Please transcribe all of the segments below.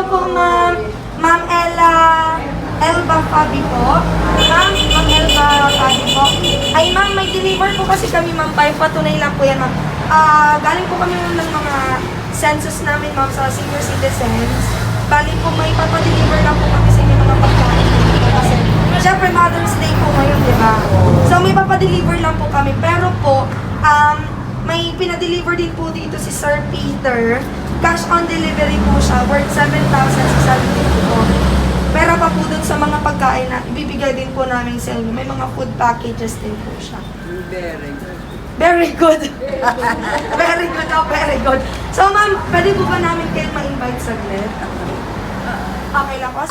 hello po, ma'am. Ma'am Elba Fabi po. Ma'am Elba Fabi po. Ay, ma'am, may deliver po kasi kami, ma'am. Patunay lang po yan, ma'am. Galing po kami ng mga census namin, ma'am, sa senior citizens. Bali po, may papadeliver lang po kami sa inyo mga pagkain. Kasi, syempre, Mother's Day po ngayon, di ba? So, may papadeliver lang po kami. Pero po, may pinadeliver din po dito si Sir Peter. Cash on delivery po siya, worth 7,650 po. Pera pa po dun sa mga pagkain na ibibigay din po namin sa inyo. May mga food packages din po siya. Very good. Very good. Very good, oh, very good. So ma'am, pwede po ba namin kayo ma-invite saglit? Okay lang po.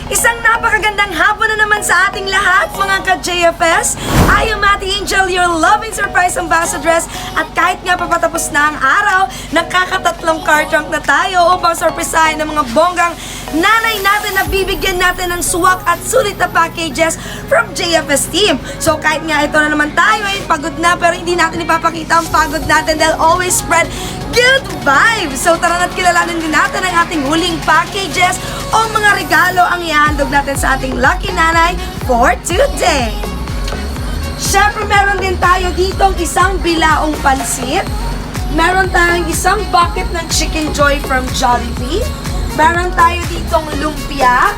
Isang napakagandang hapon na naman sa ating lahat, mga ka-JFS. I am Ate Angel, your loving surprise ambassadress. At kahit nga papatapos na ang araw, nakakatatlong car trunk na tayo upang sorpresahin ng mga bonggang nanay natin na bibigyan natin ng suwak at sulit na packages from JFS team. So kahit nga ito na naman tayo ay pagod na, pero hindi natin ipapakita ang pagod natin. They'll always spread good vibes. So tara na't kilalanin din natin ang ating huling packages o mga regalo ang ihahandog natin sa ating lucky nanay for today. Siyempre meron din tayo ditong isang bilaong pansit. Meron tayong isang bucket ng Chicken Joy from Jollibee. Meron tayo ditong lumpia.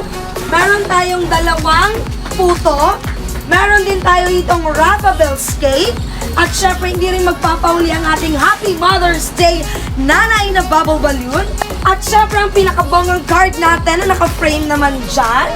Meron tayong dalawang puto. Meron din tayo ditong Raffabells cake. At syempre, hindi rin magpapauli ang ating Happy Mother's Day nanay na bubble balloon. At syempre, ang pinakabonggang card natin na naka-frame naman dyan.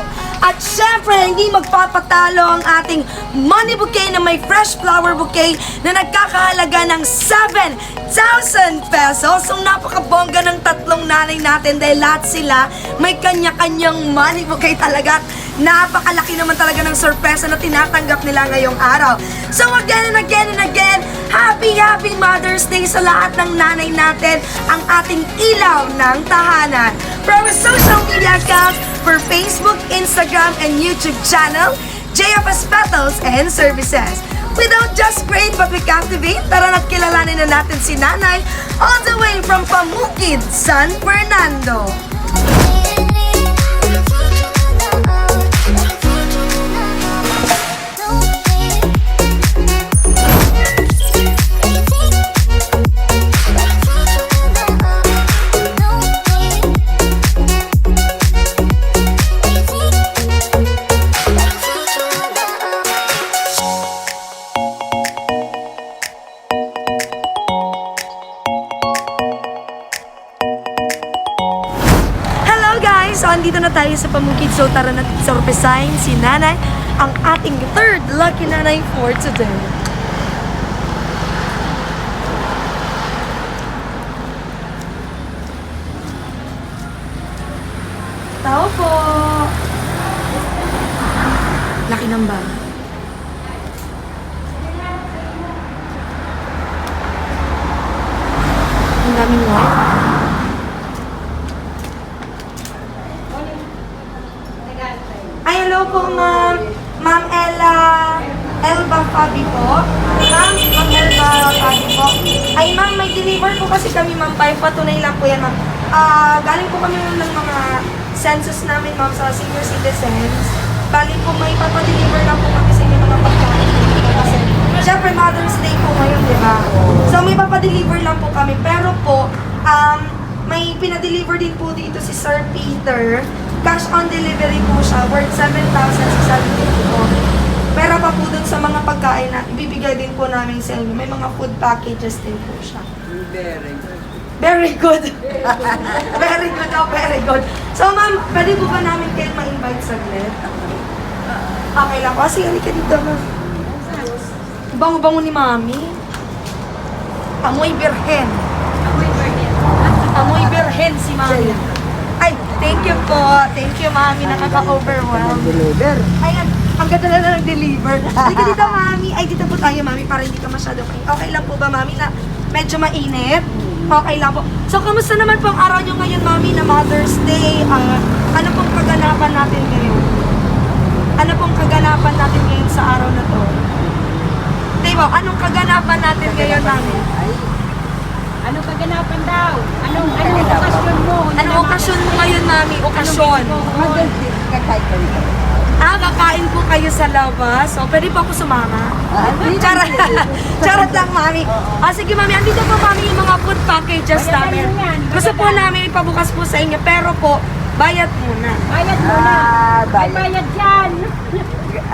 At syempre, hindi magpapatalo ang ating money bouquet na may fresh flower bouquet na nagkakahalaga ng 7,000 pesos. So, napakabongga ng tatlong nanay natin dahil lahat sila may kanya-kanyang money bouquet talaga. Napakalaki naman talaga ng sorpresa na tinatanggap nila ngayong araw. So, again and again and again, Happy Mother's Day sa lahat ng nanay natin, ang ating ilaw ng tahanan. From our social media accounts for Facebook, Instagram, and YouTube channel, JFS Petals and Services. We don't just create but we captivate. Tara na't kilalanin na natin si Nanay all the way from Pamukid, San Fernando. So, andito na tayo sa Pamukid. So, tara na sorpresahin si Nanay, ang ating third lucky nanay for today. Tao po! Laki ng bag. Ang daming white. Ay, hello po, ma'am. Ma'am Elba Fabi po. Ma'am Elba Fabi po. Ay, ma'am, may deliver po kasi kami, ma'am. Patunay lang po yan, ma'am. Galing po kami ng mga census namin, ma'am, sa senior citizens. Bali po, may papadeliver lang po kami sa inyo mga pagkain. Kasi, syempre, Mother's Day po ngayon, di ba? So, may papadeliver lang po kami. Pero po, may pinadeliver din po dito si Sir Peter. Cash on delivery po siya, worth 7,650 po. Pera pa po dun sa mga pagkain na ibibigay din po namin sa inyo. May mga food packages din po siya. Very good. Very good, oh, very good. So ma'am, pwede po ba namin kayo ma-invite saglit? Okay lang po. Sige, halika dito ma'am. Bango-bango ni mami. Amoy birhen. Amoy birhen si mami. Ay, thank you po. Thank you mami, nakaka-overwhelm. Deliver. Ayan, ang ganda na nag-deliver. Halika dito mami. Ay, dito po tayo mami para hindi ka masyado kayo. Okay lang po ba mami na medyo mainit? Okay lang po. So, kamusta naman po ang araw nyo ngayon mami na Mother's Day? Ano pong kaganapan natin ngayon? Ano pong kaganapan natin ngayon sa araw na to? Diba, anong kaganapan natin ngayon mami? Anong kaganapan daw? Anong okasyon mo? Anong okasyon mo ngayon mami? Okasyon? Maganda. Kakain ko ito. Kakain po kayo sa labas. So, pwede po ako sumama? Charot, charot lang, mami. Sige, mami. Andito po, mami, yung mga food packages namin. Gusto po namin ipabukas po sa inyo, pero po, bayad muna. Bayad mo na. May bayad. bayad yan.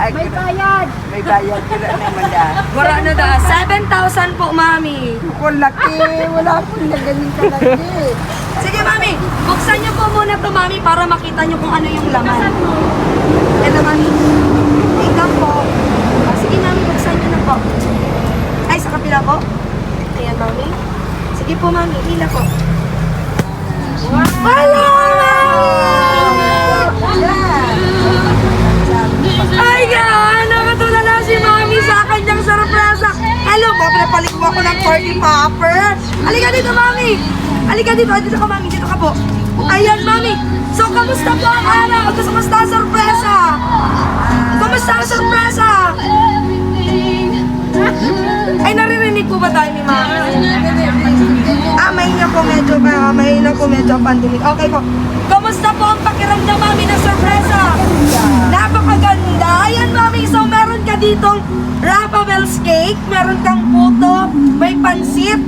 Ay, May bayad. may bayad ka na naman dyan. Wala na da. 7,000 po, mami. Kung laki, wala po na ganun kalaki. Sige, mami. Buksan niyo po muna to, mami, para makita niyo kung ano yung laman. Ito, mami. Tingnan po. Sige, mami, buksan niyo na po. Ay, sa kapila po. Ayan, mami. Sige po, mami. Hila po. Wala! Ay, yan! Nakatulala si mami sa kanyang sorpresa. Hello, papapalig ko ako ng party popper. Halika dito, mami. Halika dito. Dito ka, mami. Dito ka po. Ayan, mami. So, kamusta po ang araw? Kamusta ang sorpresa? Kamusta ang sorpresa? Ay, naririnig po ba tayo ni mami? Mahina po medyo pandemic. Okay po. Kamusta po ang pakiramdam mami ng sorpresa? Napakaganda. Ayan mami, so meron ka ditong Raffles cake, meron kang puto, may pansit,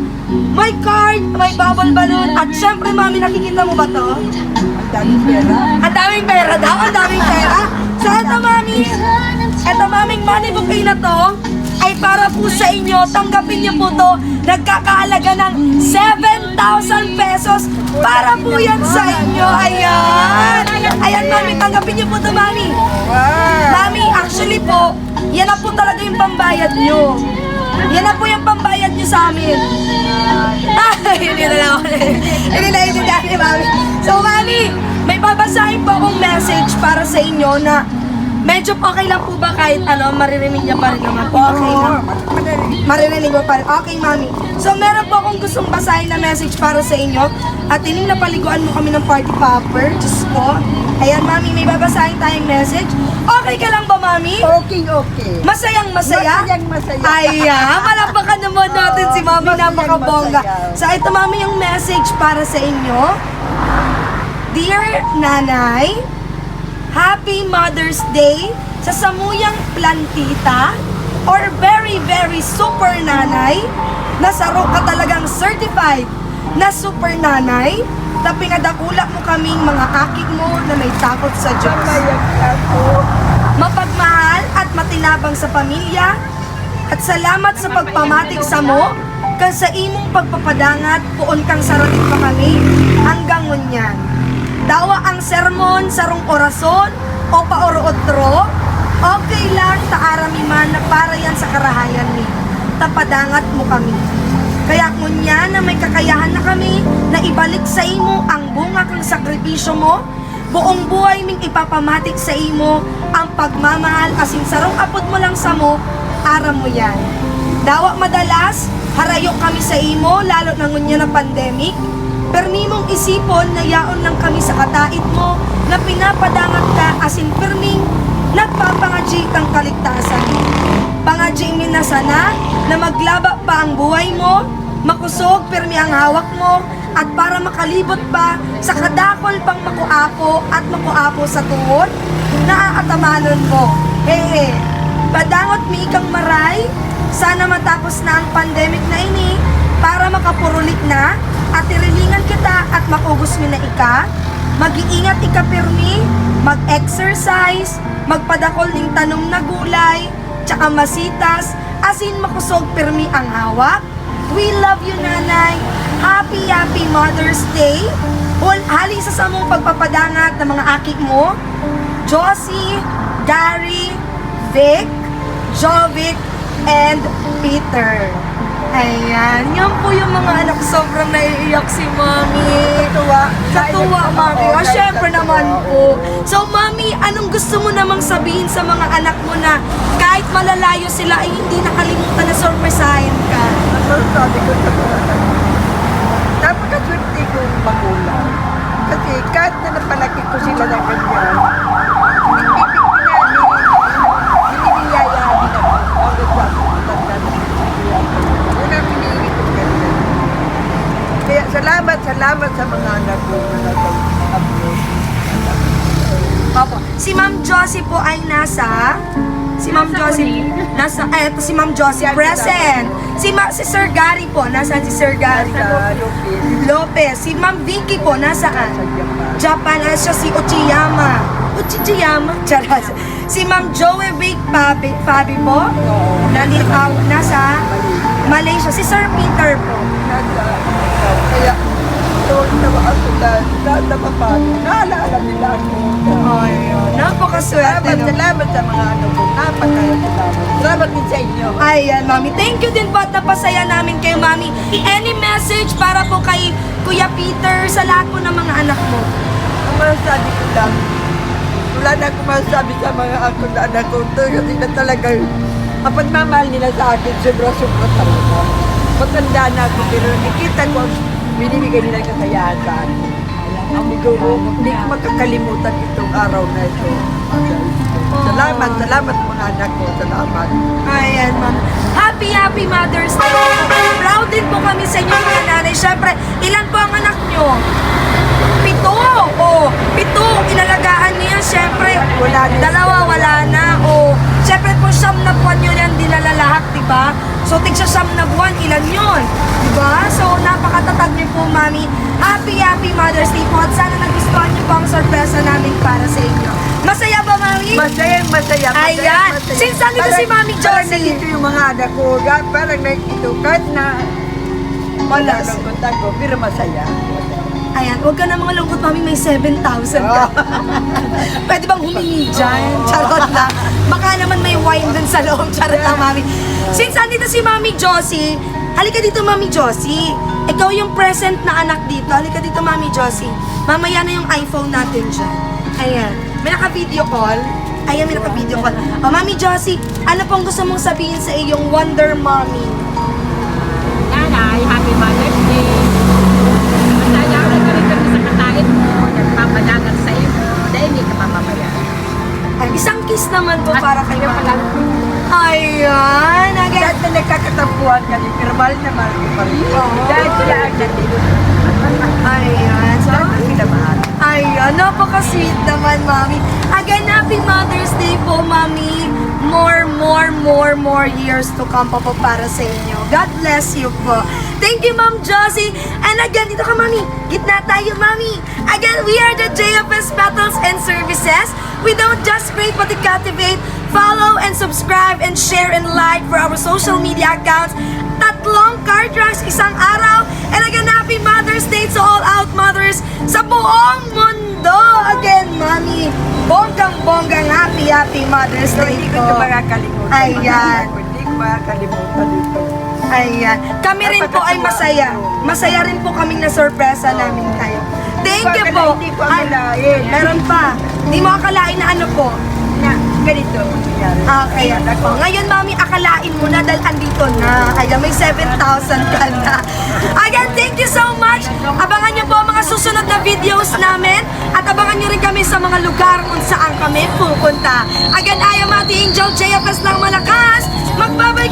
may card, may bubble balloon, at syempre mami, nakikita mo ba to? Ang daming pera. Ang daming pera daw, ang daming pera. So eto maming money bouquet na to ay para po sa inyo. Tanggapin niyo po to. Nagkakahalaga ng 7,000 pesos para po yan sa inyo. Ayan. Ayan mami, tanggapin niyo po to mami. Mami, actually po, yan na po talaga yung pambayad niyo. Yan na po yung pambayad niyo sa amin. Hindi na ako. Hindi na ni mami. So mami, may babasahin po akong message para sa inyo na medyo okay lang po ba kahit maririnig niya pa rin naman po? Okay lang. Maririnig mo pa rin. Okay, mami. So, meron po akong gustong basahin na message para sa inyo. At ining napaliguan mo kami ng party popper. Diyos ko. Ayan, mami, may babasahin tayong message. Okay ka lang ba, mami? Okay. Masayang masaya? Masayang masaya. Ayan, malapakan naman natin si mami, Masayang napakabongga. masaya. So, ito, mami, yung message para sa inyo. Dear Nanay, Happy Mother's Day sa Samuyang Plantita or very very super nanay na saro ka talagang certified na super nanay na pinadakula mo kaming mga akik mo na may takot sa Diyos. Mapagmahal at matinabang sa pamilya at salamat sa pagpamatik sa mo kan sa imong pagpapadangat puon kang sarating pa kami hanggang ngunyan. Dawa ang sermon sarong orason o paoro-otro, okay lang taarami man na para yan sa karahayan ni. Tapadangat mo kami. Kaya ngunya na may kakayahan na kami na ibalik sa imo ang bunga kang sakripisyo mo, buong buhay ming ipapamatik sa imo ang pagmamahal asin sarong apod mo lang sa mo, aram mo yan. Dawa madalas, harayo kami sa imo, lalo na ngunya na pandemic, permimong isipon na yaon lang kami sa katait mo na pinapadangat ka asin perming nagpapangadji kang kaligtasan. Pangadji min na sana na maglaba pa ang buhay mo, makusog permi ang hawak mo at para makalibot pa sa kadakol pang makuapo at makuapo sa tuhod na aatamanon mo. Padangot mi ikang maray, sana matapos na ang pandemic na ini para makapurulik na at irilingan kita at makugos mi na ika. Mag-iingat ika pirmi, mag-exercise, magpadakol ning tanom na gulay, tsaka masitas, asin makusog pirmi ang hawak. We love you, Nanay. Happy, happy Mother's Day. Hali sa samong pagpapadangat ng mga akik mo, Josie, Gary, Vic, Jovic, and Peter. Ayan, yan po yung mga anak. Sobrang naiiyak si Mami. Sa tuwa, Mami. O, syempre naman po. So, Mami, anong gusto mo namang sabihin sa mga anak mo na kahit malalayo sila ay hindi nakalimutan na sorpresahin ka? Ano sabi ko sa mga anak? Napakaswerte kong magulang. Kasi kahit na napalaki ko sila ng ganyan, binibiyayahin ako. Hanggang sa ako matanda na binibiyayahin. Wala piniingit ko ganyan. Kaya salamat sa mga anak ko na nag-upload. Opo. Si Ma'am Josie po ay nasa... Si Ma'am Josie, eto si Ma'am Josie, present. Si Sir Gary po, nasaan si Sir Gary? Sa Lopez, Lopez. Si Ma'am Vicky po, nasaan? sa Japan. Japan, siya si Uchiyama. Uchiyama? Charas. Si Ma'am Joey Big Fabi po, nasa Malaysia. Si Sir Peter po. Kaya, doon na ako dahil naalala nila ako. Ayun, napakaswerte. Salamat sa mga ano ko. Napakasalamat. Salamat din sa inyo. Ayan, Mami. Thank you din po at napasaya namin kayo, Mami. Any message para po kay Kuya Peter sa lahat po ng mga anak mo? Ang masasabi ko lang, wala na akong masasabi sa mga ako na anak ko. Kasi na talaga, ang pagmamahal nila sa akin, sobra-sobra talaga. Matanda na ako, pero nakita ko ang binibigay nila ng kasayahan sa akin. Hindi ko makakalimutan itong araw na ito. Salamat mga anak ko. Salamat. Ayan, Ma'am. Happy, happy Mother's Day. Proud din po kami sa inyo mga nanay. Siyempre, ilan po ang anak nyo? 7. O, 7. Inalagaan niyo yan. Siyempre, Wala na. 2, wala na. O, siyempre po, 9 na buwan nyo yan dinala lahat, diba? So, tig sa 9 na buwan, ilan yun? Diba? So, napakatatag niyo po, Mami. Happy, happy Mother's Day po. At sana nagustuhan niyo po ang sorpresa namin para sa inyo. Masaya ba, Mami? Masaya. Ayan. Since nandito si Mami Parang Josie. nandito yung mga anak ko. Parang nandito. Kahit na wala Malas. ng kontak ko, pero masaya. Ayan, huwag ka na mga lungkot, Mami, may 7,000 ka. Pwede bang humingi dyan? Charot lang. Baka naman may wine dun sa loob. Charot lang, Mami. Since andito si Mami Josie, halika dito, Mami Josie. Ikaw yung present na anak dito. Halika dito, Mami Josie. Mamaya na yung iPhone natin dyan. Ayan. May naka-video call. Ayan, may naka-video call. O, Mami Josie, ano pong gusto mong sabihin sa iyong Wonder Mommy? Nanay, happy Mother's Day. Masaya ulit kami sa katain mo. Nagpapadagat sa iyo. Dahil hindi ka papabayaan. Ay, isang kiss naman po para kay Kayo pala. Mami. Ayan, again. Kahit na nagkakatampuhan kami, pero mahal na mahal ko pa rin. Oo. Dahil sila ang nandito. Ayan. So, Dahil sila mahal. ayan, napaka-sweet naman, Mami. Again, happy Mother's Day po, Mami. More years to come pa po para sa inyo. God bless you po. Thank you, Ma'am Josie. And again, dito ka, Mami. Gitna tayo, Mami. Again, we are the JFS Battles and Services. We don't just create but we captivate. Follow and subscribe and share and like for our social media accounts. 3 car drives isang araw. And again, happy Mother's Day to all out mothers sa buong mundo. Again, Mami, bonggang-bonggang happy Mother's So, Day hindi ko po. ito makakalimutan. Ayan. Hindi ko makakalimutan dito. Ayan. Kami rin po ay masaya. Masaya rin po kaming na-surpresa namin kayo. Thank you po. Hindi ko akalain. Meron pa. Hindi mo akalain na ano po. Na, ganito ang nangyari. Okay. Ngayon, Mami, akalain mo na dahil andito na. Kaya may 7,000 ka na. Again, thank you so much. Abangan niyo po ang mga susunod na videos namin. At abangan niyo rin kami sa mga lugar kung saan kami pupunta. Again, I am Ate Angel, JFS ng Malakas. Magbabay